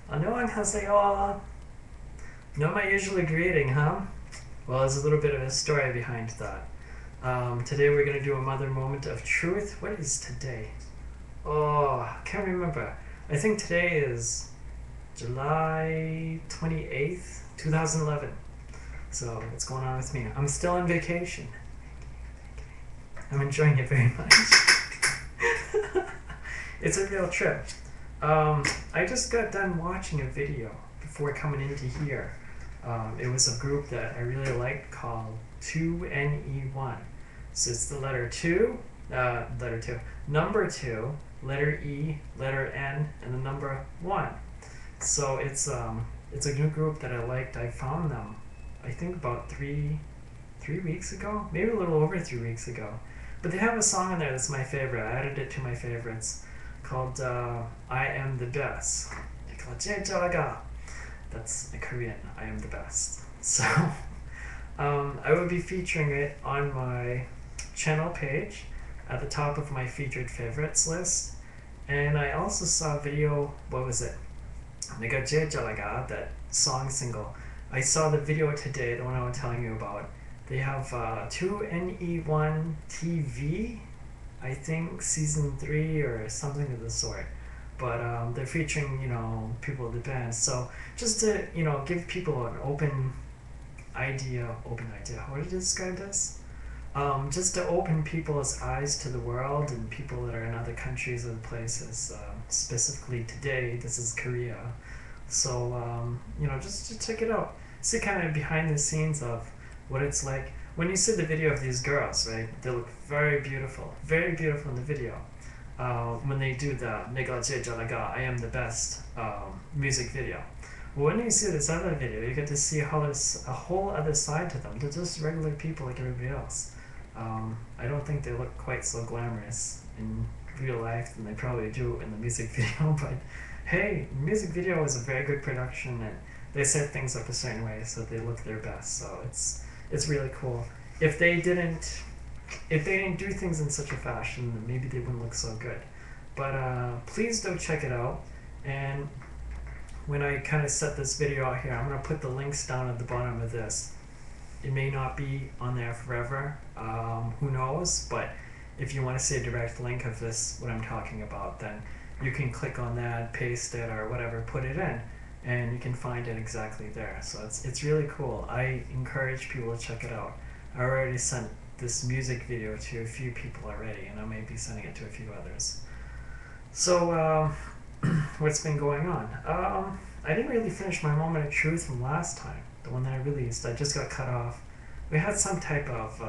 안녕하세요. Not my usually greeting, huh? Well, there's a little bit of a story behind that. Today we're going to do a mother moment of truth. What is today? Oh, I can't remember. I think today is July 28th, 2011. So, what's going on with me? I'm still on vacation. I'm enjoying it very much. It's a real trip. I just got done watching a video before coming into here. It was a group that I really liked called 2NE1. So it's the letter 2, number 2, letter E, letter N, and the number 1. So it's a new group that I liked. I found them, I think about three weeks ago, maybe a little over 3 weeks ago. But they have a song in there that's my favorite. I added it to my favorites called I Am the Best. That's a Korean, I am the best. So I will be featuring it on my channel page at the top of my featured favorites list. And I also saw a video, what was it? 내가 제일 잘 알아, that song single. I saw the video today, the one I was telling you about. They have 2NE1 TV, I think season 3 or something of the sort. But they're featuring, people of the band. So just to, give people an open idea, how would you describe this? Just to open people's eyes to the world and people that are in other countries and places. Specifically today, this is Korea. So, just check it out. See kind of behind the scenes of what it's like. When you see the video of these girls, right, they look very beautiful in the video. When they do the 내가 제일 잘 알아, I am the best music video. When you see this other video, you get to see how there's a whole other side to them. They're just regular people like everybody else. I don't think they look quite so glamorous in real life than they probably do in the music video, but hey, the music video is a very good production and they set things up a certain way so they look their best. So it's really cool. If they didn't do things in such a fashion, then maybe they wouldn't look so good. But please do check it out. And when I kind of set this video out here, I'm going to put the links down at the bottom of this. It may not be on there forever, who knows, but if you want to see a direct link of this, what I'm talking about, then you can click on that, paste it, or whatever, put it in, and you can find it exactly there. So it's really cool. I encourage people to check it out. I already sent this music video to a few people already, and I may be sending it to a few others. So, what's been going on? I didn't really finish my moment of truth from last time, the one that I released. I just got cut off. We had some type of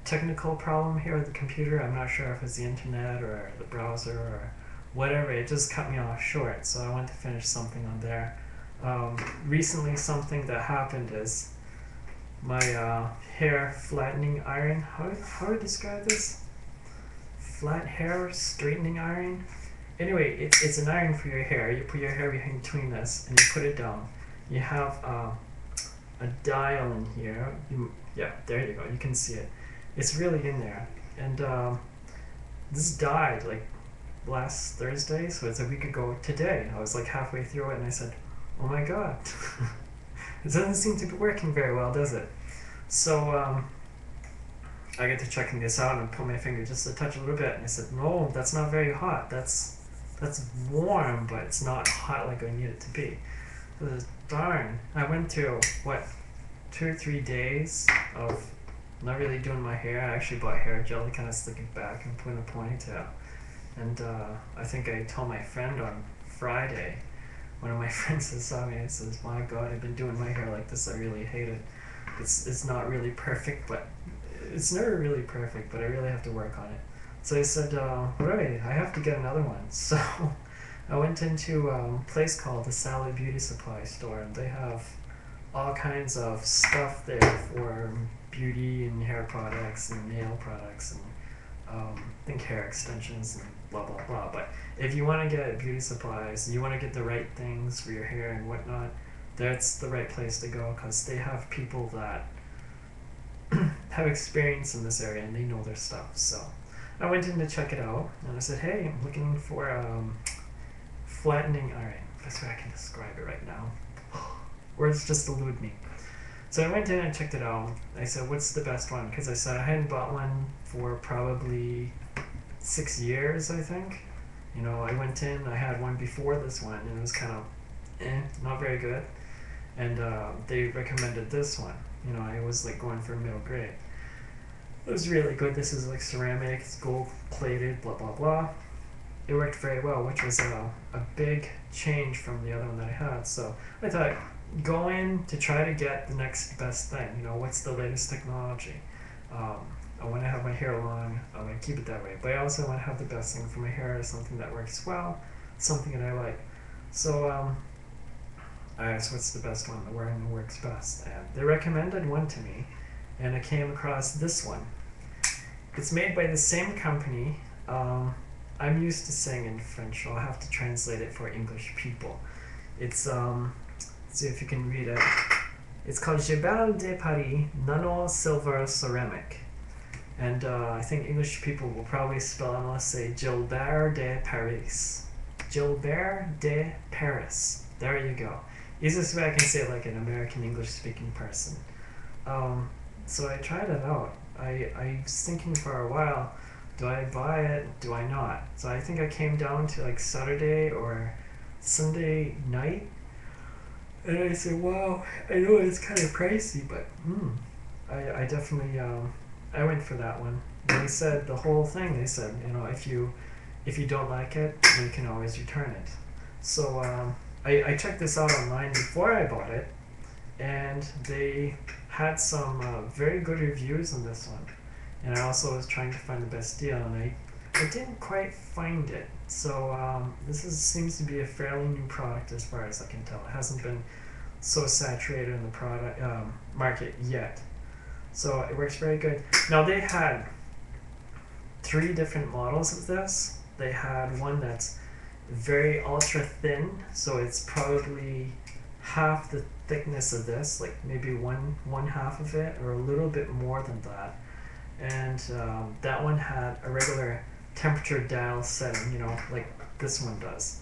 technical problem here with the computer. I'm not sure if it's the internet or the browser or whatever. It just cut me off short, so I went to finish something on there. Recently, something that happened is my hair flattening iron. How do I describe this? Flat hair straightening iron. Anyway, it's an iron for your hair. You put your hair behind between this and you put it down. You have a dial in here. Yeah, there you go. You can see it. It's really in there. And this died like last Thursday, so it's a week ago today. I was like halfway through it and I said, oh my god. It doesn't seem to be working very well, does it? So I get to checking this out and put my finger just to touch a little bit, and I said, no, that's not very hot. That's warm, but it's not hot like I need it to be. So darn. I went through, 2 or 3 days of not really doing my hair. I actually bought hair gel to kind of slick it back and put in a ponytail. And I think I told my friend on Friday, one of my friends that saw me, I says, my god, I've been doing my hair like this, I really hate it. It's not really perfect, but it's never really perfect, but I really have to work on it. So I said, right, I have to get another one. So I went into a place called the Salad Beauty Supply Store, and they have all kinds of stuff there for beauty and hair products and nail products and I think hair extensions and blah blah blah. But if you want to get beauty supplies and you want to get the right things for your hair and whatnot, that's the right place to go, because they have people that have experience in this area and they know their stuff. So I went in to check it out and I said, hey, I'm looking for flattening iron. best way I can describe it right now. Words just elude me. So I went in and checked it out. I said, what's the best one? Because I said I hadn't bought one for probably 6 years, I think. You know, I went in, I had one before this one, and it was kind of not very good. And they recommended this one. You know, I was like going for middle grade. It was really good. This is like ceramic, it's gold plated, blah blah blah. It worked very well, which was a big change from the other one that I had. So I thought, go in to try to get the next best thing. You know, what's the latest technology? I want to have my hair long. I want to keep it that way. But I also want to have the best thing for my hair, something that works well, something that I like. So I asked, what's the best one? The one that works best. And they recommended one to me, and I came across this one. It's made by the same company. I'm used to saying in French, so I'll have to translate it for English people. It's, let's see if you can read it. It's called Jilbere de Paris Nano Silver Ceramic. And I think English people will probably spell it, let's say Jilbere de Paris. Jilbere de Paris. There you go. Easiest way I can say it like an American English speaking person. So I tried it out. I was thinking for a while, do I buy it? Do I not? So I think I came down to like Saturday or Sunday night, and I said, wow, I know it's kind of pricey, but I definitely I went for that one. They said the whole thing. They said, you know, if you don't like it, you can always return it. So I checked this out online before I bought it, and they had some very good reviews on this one. And I also was trying to find the best deal, and I didn't quite find it. So this seems to be a fairly new product as far as I can tell. It hasn't been so saturated in the product market yet. So it works very good. Now they had 3 different models of this. They had one that's very ultra thin, so it's probably half the thickness of this, like maybe one half of it, or a little bit more than that. And that one had a regular temperature dial setting, you know, like this one does.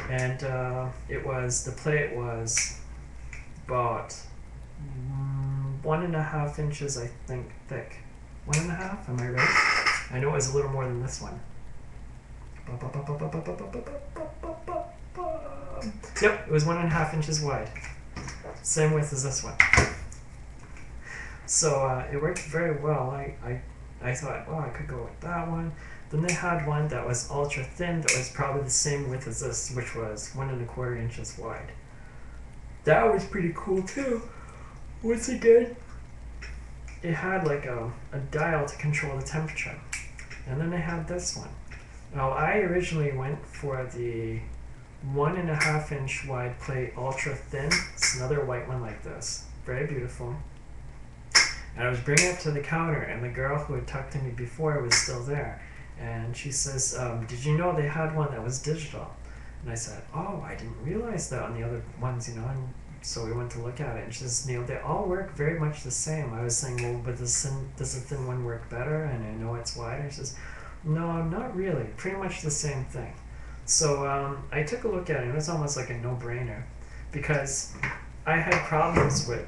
And the plate was about 1.5 inches, I think, thick. 1.5, am I right? I know it was a little more than this one. Yep, it was 1.5 inches wide. Same width as this one. So it worked very well. I thought, well, I could go with that one. Then they had one that was ultra thin, that was probably the same width as this, which was 1.25 inches wide. That was pretty cool too. Once again, it had like a dial to control the temperature. And then they had this one. Now I originally went for the 1.5 inch wide plate, ultra thin. It's another white one like this. Very beautiful. And I was bringing it to the counter, and the girl who had talked to me before was still there. And she says, did you know they had one that was digital? And I said, oh, I didn't realize that on the other ones, you know. And so we went to look at it, and she says, Neil, they all work very much the same. I was saying, well, but does the thin one work better? And I know it's wider. She says, no, not really. Pretty much the same thing. So I took a look at it, and it was almost like a no-brainer, because I had problems with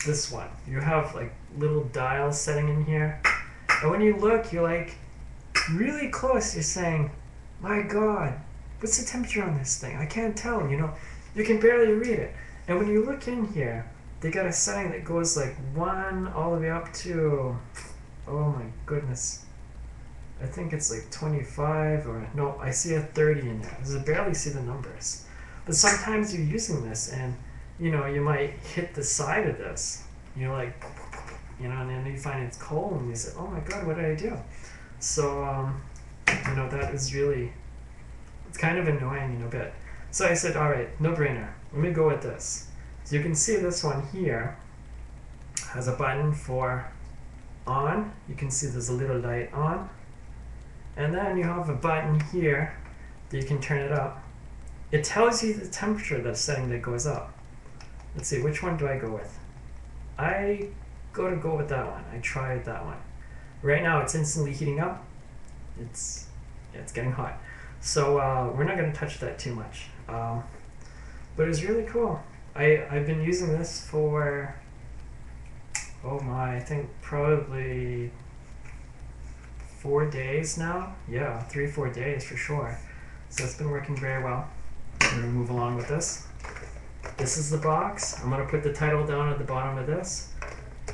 this one. You have like little dials setting in here, and when you look, you're like really close. You're saying, my God, what's the temperature on this thing? I can't tell, you know. You can barely read it. And when you look in here, they got a setting that goes like 1 all the way up to, oh my goodness, I think it's like 25, or no, I see a 30 in there. I barely see the numbers. But sometimes you're using this, and you know, you might hit the side of this. You're like, you know, and then you find it's cold, and you say, oh my God, what did I do? So, you know, that is really, it's kind of annoying in a bit. So I said, all right, no brainer. Let me go with this. So you can see this one here has a button for on. You can see there's a little light on. And then you have a button here that you can turn it up. It tells you the temperature that's setting that goes up. Let's see, which one do I go with? I go with that one. I tried that one. Right now it's instantly heating up. It's getting hot. So we're not going to touch that too much. But it was really cool. I've been using this for, oh my, I think probably 4 days now. Yeah, 3-4 days for sure. So it's been working very well. I'm gonna move along with this. This is the box. I'm gonna put the title down at the bottom of this.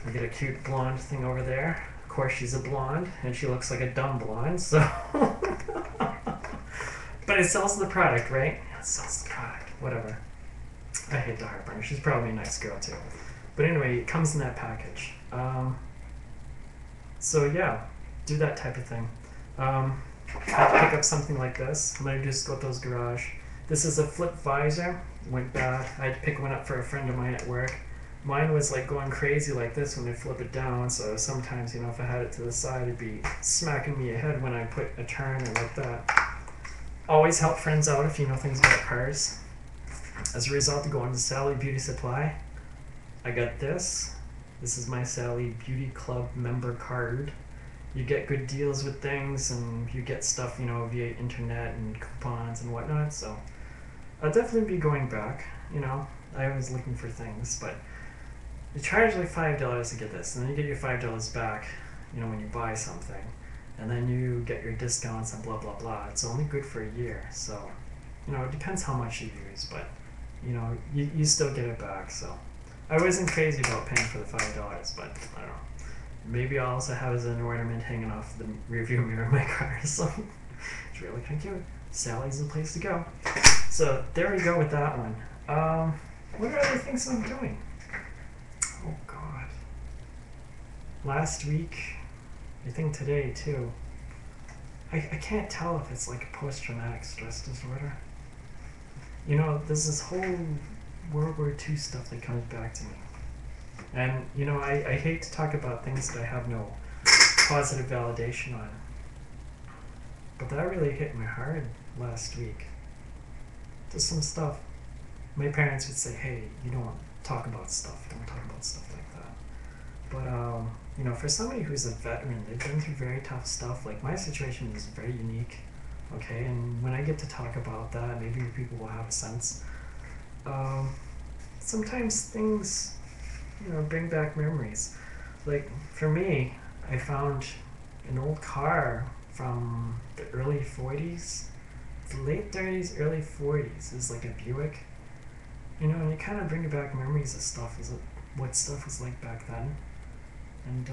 We get a cute blonde thing over there. Of course, she's a blonde, and she looks like a dumb blonde, so. But it sells the product, right? It sells the product. Whatever. I hate to harp on her. She's probably a nice girl, too. But anyway, it comes in that package. So yeah, do that type of thing. I had to pick up something like this. I'm gonna do Scotto's Garage. This is a flip visor. Went bad. I had to pick one up for a friend of mine at work. Mine was like going crazy like this when I flip it down, so sometimes, you know, if I had it to the side, it'd be smacking me ahead when I put a turn or like that. Always help friends out if you know things about cars. As a result of going to Sally Beauty Supply, I got this. This is my Sally Beauty Club member card. You get good deals with things, and you get stuff, you know, via internet and coupons and whatnot, so I'll definitely be going back, you know. I was looking for things, but you charge like $5 to get this, and then you get your $5 back, you know, when you buy something, and then you get your discounts and blah blah blah. It's only good for a year, so, you know, it depends how much you use, but, you know, you still get it back, so. I wasn't crazy about paying for the $5, but I don't know. Maybe I'll also have as an ornament hanging off the rearview mirror of my car, so it's really kind of cute. Sally's the place to go. So there we go with that one. What are other things I'm doing? Oh God. Last week, I think today too. I can't tell if it's like a post-traumatic stress disorder. You know, there's this whole World War II stuff that comes back to me. And, you know, I hate to talk about things that I have no positive validation on. But that really hit me hard last week. Just some stuff. My parents would say, hey, you don't talk about stuff. Don't talk about stuff like that. But, you know, for somebody who's a veteran, they've been through very tough stuff. Like, my situation is very unique, okay? And when I get to talk about that, maybe people will have a sense. Sometimes things, you know, bring back memories. Like, for me, I found an old car from the early 40s, the late 30s, early 40s. It was like a Buick. You know, and you kind of bring back memories of stuff, what stuff was like back then. And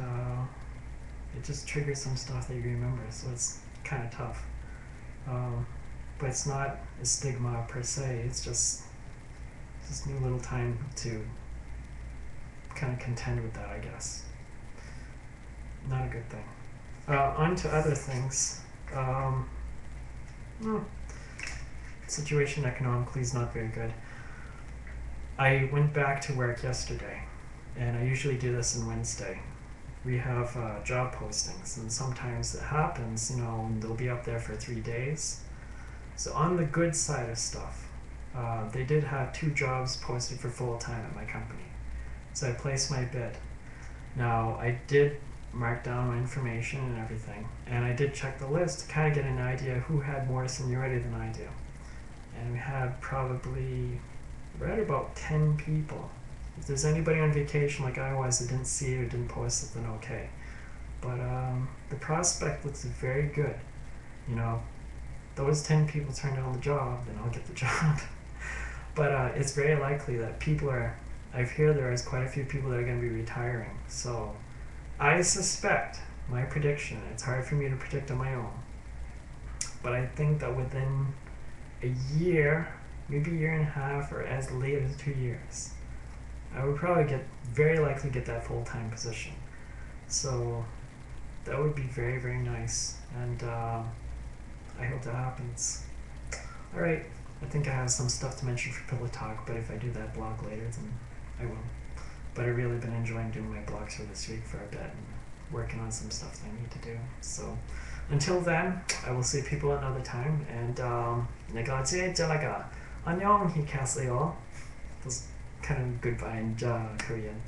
it just triggers some stuff that you remember, so it's kind of tough. But it's not a stigma per se, it's just new little time to kind of contend with that, I guess. Not a good thing. On to other things. Situation economically is not very good. I went back to work yesterday, and I usually do this on Wednesday. We have job postings, and sometimes it happens, you know, and they'll be up there for 3 days. So on the good side of stuff, they did have 2 jobs posted for full-time at my company. So I placed my bid. Now, I did mark down my information and everything, and I did check the list to kind of get an idea who had more seniority than I do. And we had probably right about 10 people. If there's anybody on vacation like I was that didn't see it or didn't post it, then okay. But the prospect looks very good. You know, those 10 people turn down the job, then I'll get the job. But it's very likely that I hear there is quite a few people that are going to be retiring. So I suspect, my prediction, it's hard for me to predict on my own, but I think that within a year, maybe a year and a half, or as late as 2 years, I would probably very likely get that full-time position. So that would be very, very nice, and I hope that happens. Alright, I think I have some stuff to mention for Pillow Talk, but if I do that blog later, then I will. But I've really been enjoying doing my blogs for this week for a bit, and working on some stuff that I need to do. So until then, I will see people another time, and 안녕, 히카세요. That's kind of goodbye in Korean.